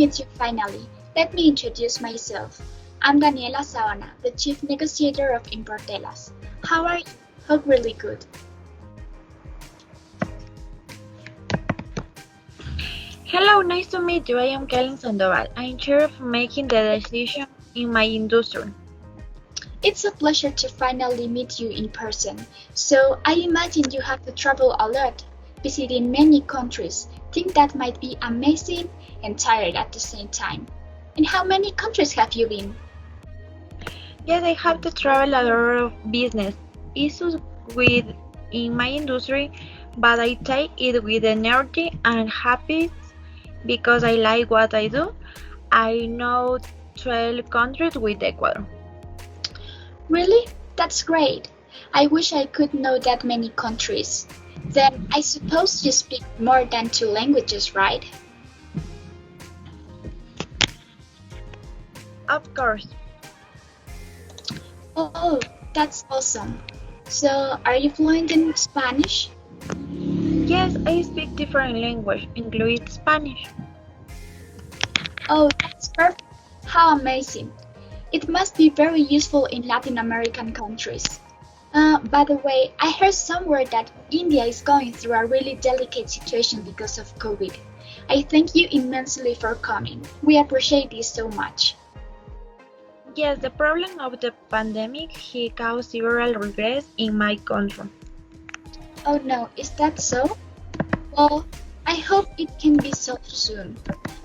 meet you finally. Let me introduce myself. I'm Daniela Saona, the Chief Negotiator of Importelas. How are you? Hope really good. Hello, nice to meet you. I am Kellen Sandoval. I am chair of making the decision in my industry. It's a pleasure to finally meet you in person. So, I imagine you have to travel a lot, visiting many countries. Think that might be amazing and tired at the same time. And how many countries have you been? Yes, I have to travel a lot of business issues with in my industry, but I take it with energy and happiness because I like what I do. I know 12 countries with Ecuador. Really? That's great. I wish I could know that many countries. Then I suppose you speak more than two languages, right? Of course. Oh, that's awesome. So, are you fluent in Spanish? Yes, I speak different languages, including Spanish. Oh, that's perfect. How amazing. It must be very useful in Latin American countries. By the way, I heard somewhere that India is going through a really delicate situation because of COVID. I thank you immensely for coming. We appreciate this so much. Yes, the problem of the pandemic he caused several regrets in my country. Oh no, is that so? Well, I hope it can be solved soon.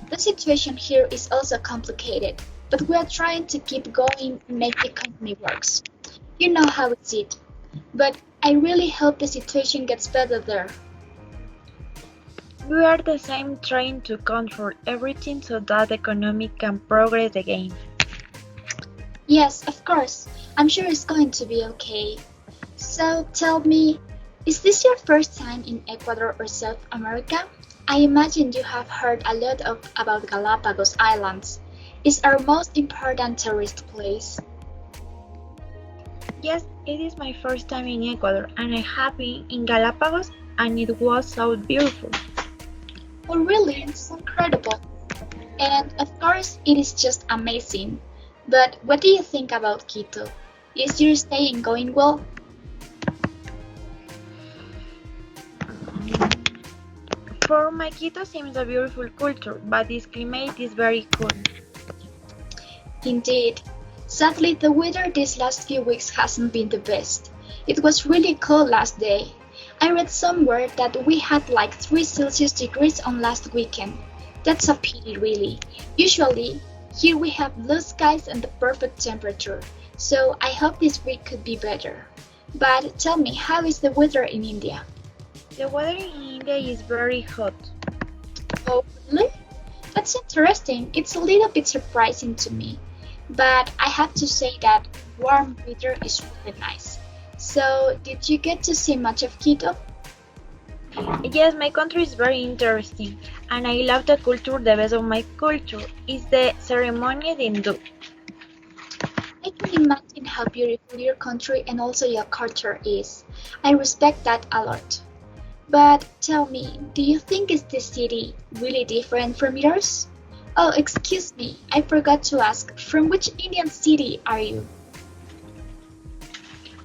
The situation here is also complicated, but we are trying to keep going and make the economy works. You know how it's it. But I really hope the situation gets better there. We are the same trying to control everything so that the economy can progress again. Yes, of course. I'm sure it's going to be okay. So tell me, is this your first time in Ecuador or South America? I imagine you have heard a lot about Galapagos Islands. It's our most important tourist place. Yes, it is my first time in Ecuador and I have been in Galapagos and it was so beautiful. Oh really? It's incredible. And of course, it is just amazing. But what do you think about Quito? Is your staying going well? For my Quito seems a beautiful culture, but this climate is very cool. Indeed. Sadly, the weather these last few weeks hasn't been the best. It was really cold last day. I read somewhere that we had like 3 Celsius degrees on last weekend. That's a pity, really. Usually, here we have blue skies and the perfect temperature, so I hope this week could be better. But tell me, how is the weather in India? The weather in India is very hot. Oh, really? That's interesting. It's a little bit surprising to me. But I have to say that warm weather is really nice. So, did you get to see much of Quito? Yes, my country is very interesting and I love the culture. The best of my culture is the ceremony in Hindu. I can imagine how beautiful your country and also your culture is. I respect that a lot. But tell me, do you think is this city really different from yours? Oh, excuse me, I forgot to ask, from which Indian city are you?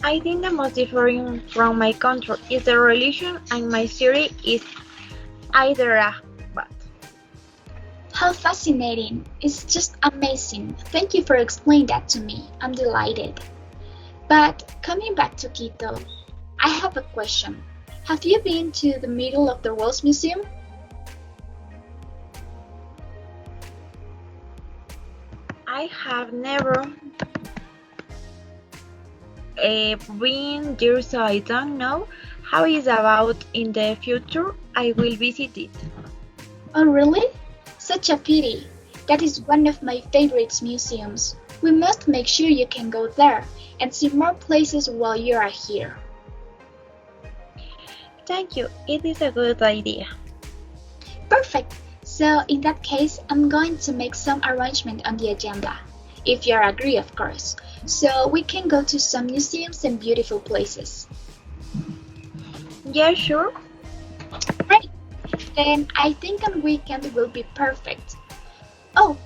I think the most different from my country is the religion and my city is Hyderabad. How fascinating! It's just amazing. Thank you for explaining that to me. I'm delighted. But coming back to Quito, I have a question. Have you been to the Middle of the World Museum? I have never been there, so I don't know how it's about. In the future, I will visit it. Oh, really? Such a pity. That is one of my favorite museums. We must make sure you can go there and see more places while you are here. Thank you, it is a good idea. Perfect. So in that case, I'm going to make some arrangement on the agenda. If you agree, of course. So we can go to some museums and beautiful places. Yeah, sure. Great. Then I think on weekend will be perfect. Oh,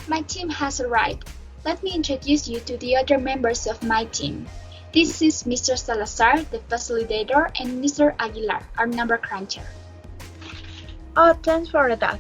my team has arrived. Let me introduce you to the other members of my team. This is Mr. Salazar, the facilitator, and Mr. Aguilar, our number cruncher. Oh, thanks for that.